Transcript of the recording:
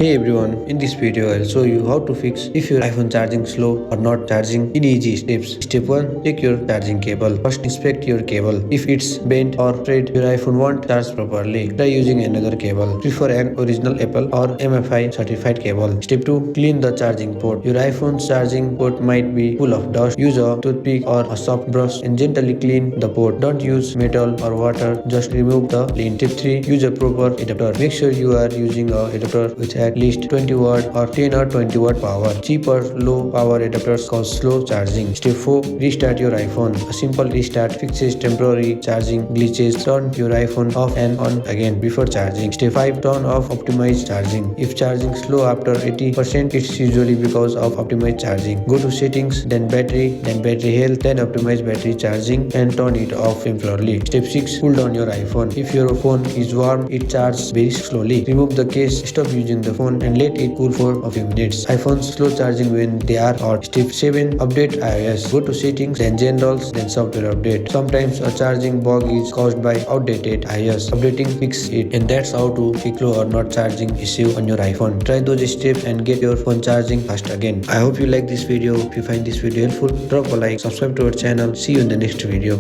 Hey everyone, in this video I'll show you how to fix if your iPhone charging slow or not charging in easy steps. Step 1. Check your charging cable. First inspect your cable. If it's bent or frayed, your iPhone won't charge properly. Try using another cable. Prefer an original Apple or MFI certified cable. Step 2. Clean the charging port. Your iPhone's charging port might be full of dust. Use a toothpick or a soft brush and gently clean the port. Don't use metal or water, just remove the lint. Step 3. Use a proper adapter. Make sure you are using a adapter with at least 20 watt or 10 or 20 watt power. Cheap or low power adapters cause slow charging. Step 4. Restart your iPhone. A simple restart fixes temporary charging glitches. Turn your iPhone off and on again before charging. Step 5. Turn off optimized charging. If charging slow after 80%, it's usually because of optimized charging. Go to settings, then battery health, then optimize battery charging and turn it off temporarily. Step 6. Cool down your iPhone. If your phone is warm, it charges very slowly. Remove the case, stop using the phone and let it cool for a few minutes. iPhones slow charging when they are hot. Step 7. Update iOS. Go to settings, then generals, then software update. Sometimes a charging bug is caused by outdated iOS. Updating fix it, and that's how to fix slow or not charging issue on your iPhone. Try those steps and get your phone charging fast again. I hope you like this video. If you find this video helpful, drop a like, subscribe to our channel. See you in the next video.